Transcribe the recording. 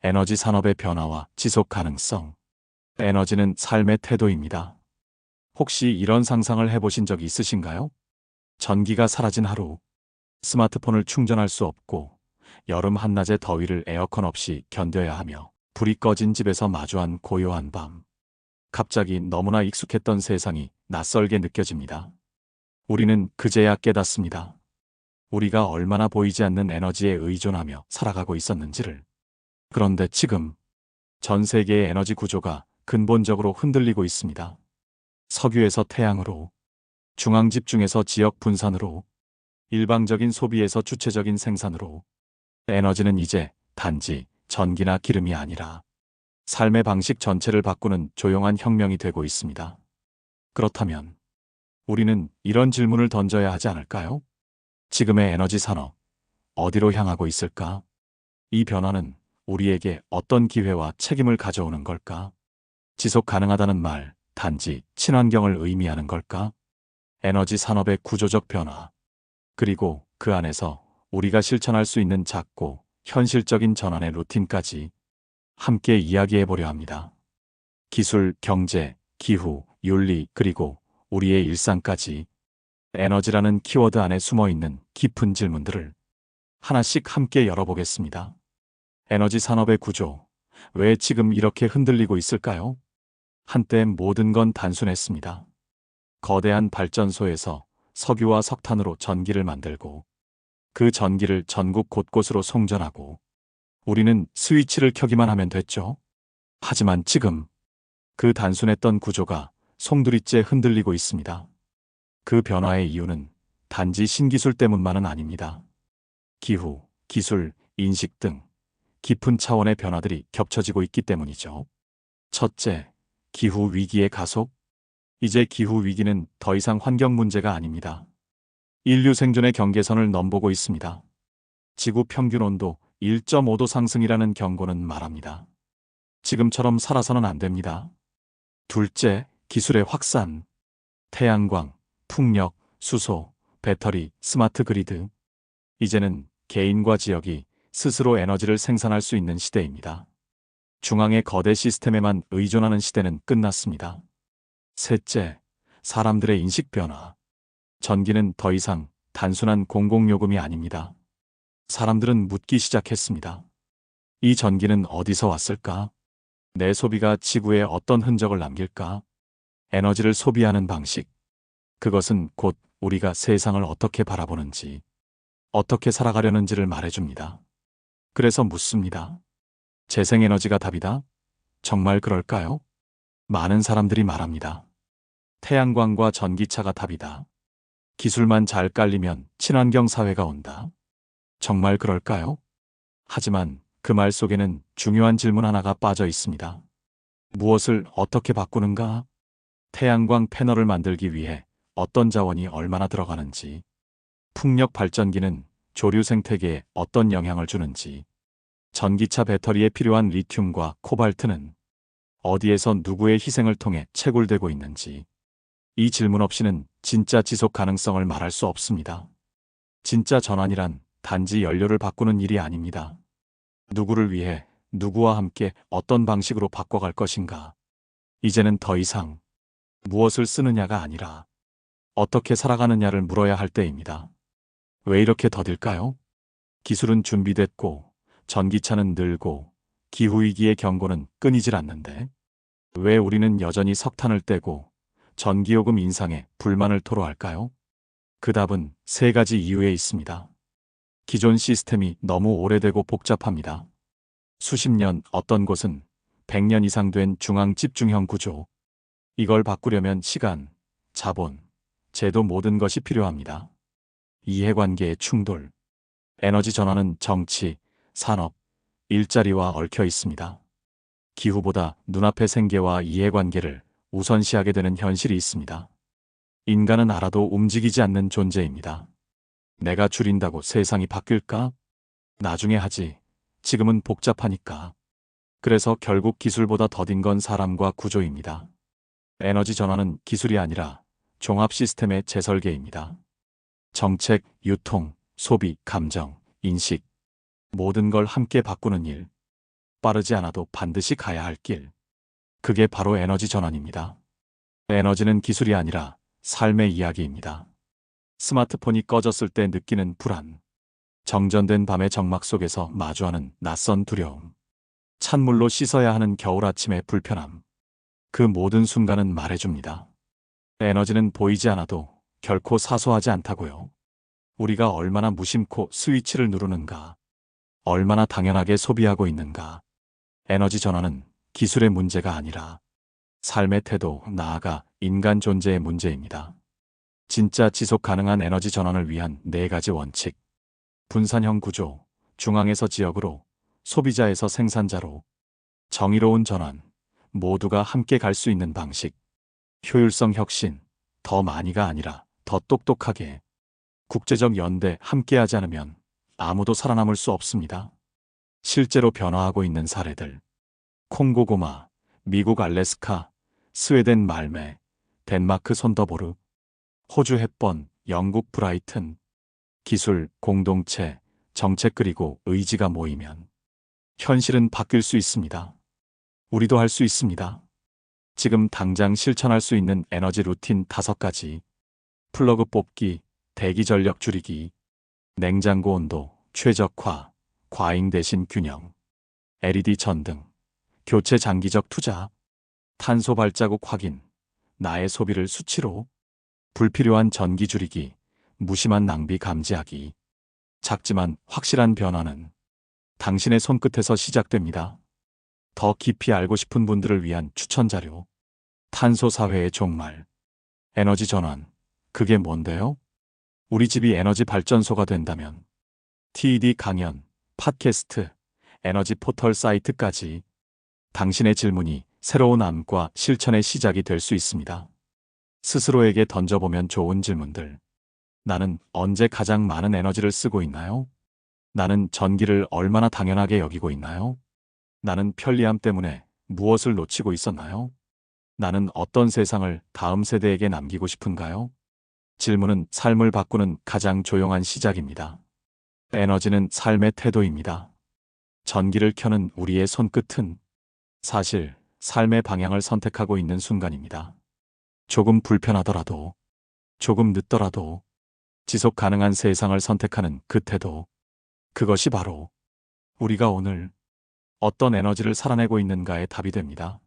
에너지 산업의 변화와 지속 가능성. 에너지는 삶의 태도입니다. 혹시 이런 상상을 해보신 적 있으신가요? 전기가 사라진 하루, 스마트폰을 충전할 수 없고, 여름 한낮의 더위를 에어컨 없이 견뎌야 하며, 불이 꺼진 집에서 마주한 고요한 밤. 갑자기 너무나 익숙했던 세상이 낯설게 느껴집니다. 우리는 그제야 깨닫습니다. 우리가 얼마나 보이지 않는 에너지에 의존하며 살아가고 있었는지를. 그런데 지금 전 세계의 에너지 구조가 근본적으로 흔들리고 있습니다. 석유에서 태양으로, 중앙 집중에서 지역 분산으로, 일방적인 소비에서 주체적인 생산으로, 에너지는 이제 단지 전기나 기름이 아니라 삶의 방식 전체를 바꾸는 조용한 혁명이 되고 있습니다. 그렇다면 우리는 이런 질문을 던져야 하지 않을까요? 지금의 에너지 산업, 어디로 향하고 있을까? 이 변화는 우리에게 어떤 기회와 책임을 가져오는 걸까? 지속 가능하다는 말, 단지 친환경을 의미하는 걸까? 에너지 산업의 구조적 변화, 그리고 그 안에서 우리가 실천할 수 있는 작고 현실적인 전환의 루틴까지 함께 이야기해 보려 합니다. 기술, 경제, 기후, 윤리, 그리고 우리의 일상까지 에너지라는 키워드 안에 숨어 있는 깊은 질문들을 하나씩 함께 열어보겠습니다. 에너지 산업의 구조, 왜 지금 이렇게 흔들리고 있을까요? 한때 모든 건 단순했습니다. 거대한 발전소에서 석유와 석탄으로 전기를 만들고 그 전기를 전국 곳곳으로 송전하고 우리는 스위치를 켜기만 하면 됐죠. 하지만 지금 그 단순했던 구조가 송두리째 흔들리고 있습니다. 그 변화의 이유는 단지 신기술 때문만은 아닙니다. 기후, 기술, 인식 등 깊은 차원의 변화들이 겹쳐지고 있기 때문이죠. 첫째, 기후 위기의 가속. 이제 기후 위기는 더 이상 환경 문제가 아닙니다. 인류 생존의 경계선을 넘보고 있습니다. 지구 평균 온도 1.5도 상승이라는 경고는 말합니다. 지금처럼 살아서는 안 됩니다. 둘째, 기술의 확산. 태양광, 풍력, 수소, 배터리, 스마트 그리드. 이제는 개인과 지역이 스스로 에너지를 생산할 수 있는 시대입니다. 중앙의 거대 시스템에만 의존하는 시대는 끝났습니다. 셋째, 사람들의 인식 변화. 전기는 더 이상 단순한 공공요금이 아닙니다. 사람들은 묻기 시작했습니다. 이 전기는 어디서 왔을까? 내 소비가 지구에 어떤 흔적을 남길까? 에너지를 소비하는 방식. 그것은 곧 우리가 세상을 어떻게 바라보는지, 어떻게 살아가려는지를 말해줍니다. 그래서 묻습니다. 재생에너지가 답이다? 정말 그럴까요? 많은 사람들이 말합니다. 태양광과 전기차가 답이다. 기술만 잘 깔리면 친환경 사회가 온다. 정말 그럴까요? 하지만 그 말 속에는 중요한 질문 하나가 빠져 있습니다. 무엇을 어떻게 바꾸는가? 태양광 패널을 만들기 위해 어떤 자원이 얼마나 들어가는지, 풍력 발전기는 조류 생태계에 어떤 영향을 주는지, 전기차 배터리에 필요한 리튬과 코발트는 어디에서 누구의 희생을 통해 채굴되고 있는지, 이 질문 없이는 진짜 지속 가능성을 말할 수 없습니다. 진짜 전환이란 단지 연료를 바꾸는 일이 아닙니다. 누구를 위해, 누구와 함께 어떤 방식으로 바꿔갈 것인가. 이제는 더 이상 무엇을 쓰느냐가 아니라 어떻게 살아가느냐를 물어야 할 때입니다. 왜 이렇게 더딜까요? 기술은 준비됐고, 전기차는 늘고, 기후위기의 경고는 끊이질 않는데, 왜 우리는 여전히 석탄을 떼고 전기요금 인상에 불만을 토로할까요? 그 답은 세 가지 이유에 있습니다. 기존 시스템이 너무 오래되고 복잡합니다. 수십 년, 어떤 곳은 100년 이상 된 중앙 집중형 구조. 이걸 바꾸려면 시간, 자본, 제도 모든 것이 필요합니다. 이해관계의 충돌. 에너지 전환은 정치, 산업, 일자리와 얽혀 있습니다. 기후보다 눈앞의 생계와 이해관계를 우선시하게 되는 현실이 있습니다. 인간은 알아도 움직이지 않는 존재입니다. 내가 줄인다고 세상이 바뀔까? 나중에 하지. 지금은 복잡하니까. 그래서 결국 기술보다 더딘 건 사람과 구조입니다. 에너지 전환은 기술이 아니라 종합 시스템의 재설계입니다. 정책, 유통, 소비, 감정, 인식, 모든 걸 함께 바꾸는 일. 빠르지 않아도 반드시 가야 할 길. 그게 바로 에너지 전환입니다. 에너지는 기술이 아니라 삶의 이야기입니다. 스마트폰이 꺼졌을 때 느끼는 불안. 정전된 밤의 정막 속에서 마주하는 낯선 두려움. 찬물로 씻어야 하는 겨울 아침의 불편함. 그 모든 순간은 말해줍니다. 에너지는 보이지 않아도 결코 사소하지 않다고요. 우리가 얼마나 무심코 스위치를 누르는가, 얼마나 당연하게 소비하고 있는가. 에너지 전환은 기술의 문제가 아니라 삶의 태도, 나아가 인간 존재의 문제입니다. 진짜 지속 가능한 에너지 전환을 위한 4가지 원칙. 분산형 구조, 중앙에서 지역으로, 소비자에서 생산자로. 정의로운 전환, 모두가 함께 갈 수 있는 방식. 효율성 혁신, 더 많이가 아니라 더 똑똑하게. 국제적 연대, 함께하지 않으면 아무도 살아남을 수 없습니다. 실제로 변화하고 있는 사례들. 콩고 고마, 미국 알래스카, 스웨덴 말메, 덴마크 손더보르, 호주 햇번, 영국 브라이튼. 기술, 공동체, 정책 그리고 의지가 모이면 현실은 바뀔 수 있습니다. 우리도 할 수 있습니다. 지금 당장 실천할 수 있는 에너지 루틴 5가지. 플러그 뽑기, 대기 전력 줄이기, 냉장고 온도 최적화, 과잉 대신 균형, LED 전등, 교체 장기적 투자, 탄소 발자국 확인, 나의 소비를 수치로, 불필요한 전기 줄이기, 무심한 낭비 감지하기. 작지만 확실한 변화는 당신의 손끝에서 시작됩니다. 더 깊이 알고 싶은 분들을 위한 추천 자료. 탄소 사회의 종말. 에너지 전환. 그게 뭔데요? 우리 집이 에너지 발전소가 된다면. TED 강연, 팟캐스트, 에너지 포털 사이트까지. 당신의 질문이 새로운 암과 실천의 시작이 될 수 있습니다. 스스로에게 던져보면 좋은 질문들. 나는 언제 가장 많은 에너지를 쓰고 있나요? 나는 전기를 얼마나 당연하게 여기고 있나요? 나는 편리함 때문에 무엇을 놓치고 있었나요? 나는 어떤 세상을 다음 세대에게 남기고 싶은가요? 질문은 삶을 바꾸는 가장 조용한 시작입니다. 에너지는 삶의 태도입니다. 전기를 켜는 우리의 손끝은 사실 삶의 방향을 선택하고 있는 순간입니다. 조금 불편하더라도, 조금 늦더라도, 지속 가능한 세상을 선택하는 그 태도. 그것이 바로 우리가 오늘 어떤 에너지를 살아내고 있는가의 답이 됩니다.